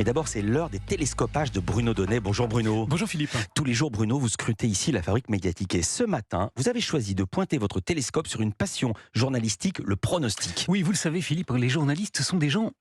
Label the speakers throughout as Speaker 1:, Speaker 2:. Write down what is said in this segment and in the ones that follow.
Speaker 1: Mais d'abord, c'est l'heure des télescopages de Bruno Donnet. Bonjour Bruno.
Speaker 2: Bonjour Philippe.
Speaker 1: Tous les jours, Bruno, vous scrutez ici la fabrique médiatique. Et ce matin, vous avez choisi de pointer votre télescope sur une passion journalistique, le pronostic.
Speaker 2: Oui, vous le savez Philippe, les journalistes sont des gens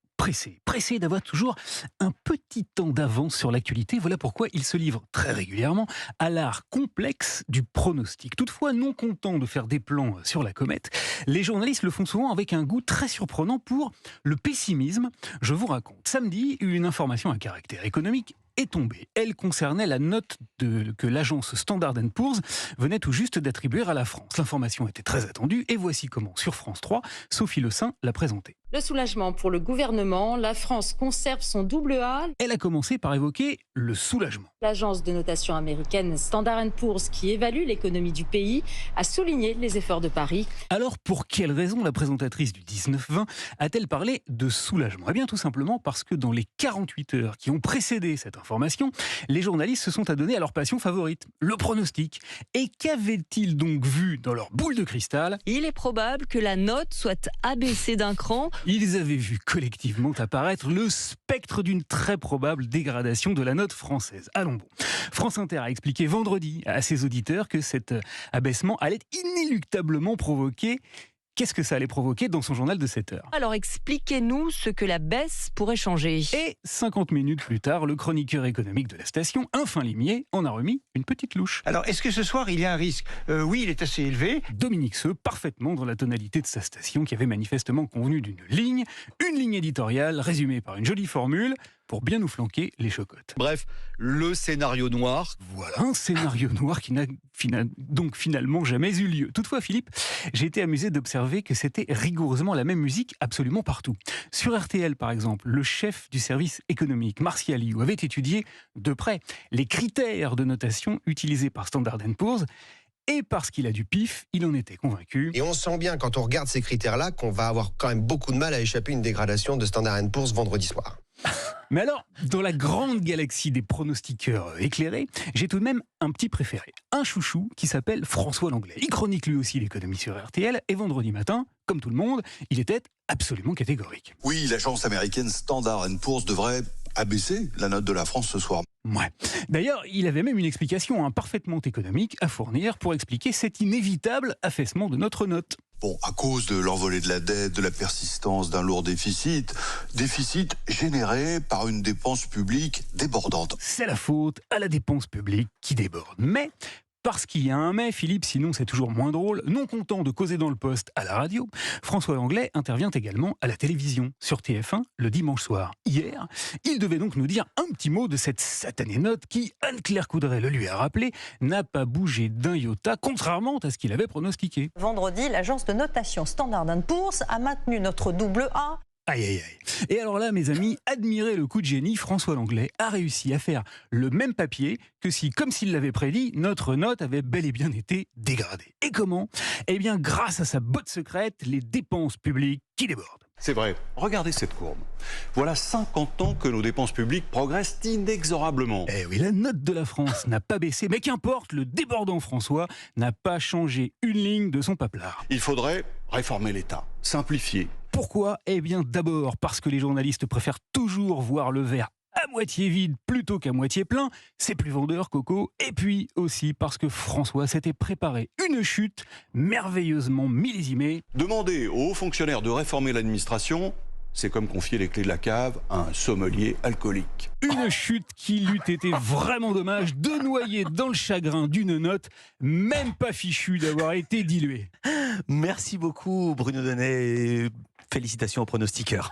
Speaker 2: pressés d'avoir toujours un petit temps d'avance sur l'actualité. Voilà pourquoi ils se livrent très régulièrement à l'art complexe du pronostic. Toutefois, non contents de faire des plans sur la comète, les journalistes le font souvent avec un goût très surprenant pour le pessimisme. Je vous raconte. Samedi, une information à caractère économique est tombée. Elle concernait la note que l'agence Standard & Poor's venait tout juste d'attribuer à la France. L'information était très attendue et voici comment, sur France 3, Sophie Le Saint l'a présentée.
Speaker 3: Le soulagement pour le gouvernement, la France conserve son double A.
Speaker 2: Elle a commencé par évoquer le soulagement.
Speaker 3: L'agence de notation américaine Standard & Poor's, qui évalue l'économie du pays, a souligné les efforts de Paris.
Speaker 2: Alors, pour quelle raison la présentatrice du 19-20 a-t-elle parlé de soulagement ? Eh bien, tout simplement parce que dans les 48 heures qui ont précédé cette information, les journalistes se sont adonnés à leur passion favorite, le pronostic. Et qu'avaient-ils donc vu dans leur boule de cristal ?
Speaker 4: Il est probable que la note soit abaissée d'un cran.
Speaker 2: Ils avaient vu collectivement apparaître le spectre d'une très probable dégradation de la note française. Allons bon. France Inter a expliqué vendredi à ses auditeurs que cet abaissement allait inéluctablement provoquer... Qu'est-ce que ça allait provoquer dans son journal de 7 heures ?
Speaker 4: Alors expliquez-nous ce que la baisse pourrait changer.
Speaker 2: Et 50 minutes plus tard, le chroniqueur économique de la station, un fin limier, en a remis une petite louche.
Speaker 5: Alors, est-ce que ce soir, il y a un risque ? Oui, il est assez élevé.
Speaker 2: Dominique Seux, parfaitement dans la tonalité de sa station, qui avait manifestement convenu d'une ligne, une ligne éditoriale résumée par une jolie formule pour bien nous flanquer les chocottes.
Speaker 6: Bref, le scénario noir.
Speaker 2: Voilà un scénario noir qui n'a donc finalement jamais eu lieu. Toutefois, Philippe, j'ai été amusé d'observer que c'était rigoureusement la même musique absolument partout. Sur RTL, par exemple, le chef du service économique, Martial Liu, avait étudié de près les critères de notation utilisés par Standard & Poor's. Et parce qu'il a du pif, il en était convaincu.
Speaker 7: Et on sent bien, quand on regarde ces critères-là, qu'on va avoir quand même beaucoup de mal à échapper à une dégradation de Standard & Poor's vendredi soir.
Speaker 2: Mais alors, dans la grande galaxie des pronostiqueurs éclairés, j'ai tout de même un petit préféré. Un chouchou qui s'appelle François Langlais. Il chronique lui aussi l'économie sur RTL et vendredi matin, comme tout le monde, il était absolument catégorique.
Speaker 8: Oui, l'agence américaine Standard & Poor's devrait abaisser la note de la France ce soir.
Speaker 2: Ouais. D'ailleurs, il avait même une explication parfaitement économique à fournir pour expliquer cet inévitable affaissement de notre note.
Speaker 8: Bon, à cause de l'envolée de la dette, de la persistance d'un lourd déficit généré par une dépense publique débordante.
Speaker 2: C'est la faute à la dépense publique qui déborde. Mais... parce qu'il y a un mais, Philippe, sinon c'est toujours moins drôle, non content de causer dans le poste à la radio, François Langlais intervient également à la télévision, sur TF1, le dimanche soir. Hier, il devait donc nous dire un petit mot de cette satanée note qui, Anne-Claire Coudray le lui a rappelé, n'a pas bougé d'un iota, contrairement à ce qu'il avait pronostiqué.
Speaker 9: Vendredi, l'agence de notation Standard & Poor's a maintenu notre double A.
Speaker 2: Aïe aïe aïe. Et alors là, mes amis, admirez le coup de génie, François Langlais a réussi à faire le même papier que si, comme s'il l'avait prédit, notre note avait bel et bien été dégradée. Et comment ? Eh bien, grâce à sa botte secrète, les dépenses publiques qui débordent.
Speaker 10: C'est vrai, regardez cette courbe. Voilà 50 ans que nos dépenses publiques progressent inexorablement.
Speaker 2: Eh oui, la note de la France n'a pas baissé, mais qu'importe, le débordant François n'a pas changé une ligne de son paplard.
Speaker 10: Il faudrait réformer l'État, simplifier.
Speaker 2: Pourquoi ? Eh bien d'abord parce que les journalistes préfèrent toujours voir le verre à moitié vide plutôt qu'à moitié plein, c'est plus vendeur, Coco. Et puis aussi parce que François s'était préparé une chute merveilleusement millésimée.
Speaker 10: Demander aux hauts fonctionnaires de réformer l'administration, c'est comme confier les clés de la cave à un sommelier alcoolique.
Speaker 2: Une chute qui l'eût été vraiment dommage de noyer dans le chagrin d'une note, même pas fichue d'avoir été diluée.
Speaker 1: Merci beaucoup Bruno Donnet. Félicitations aux pronostiqueurs.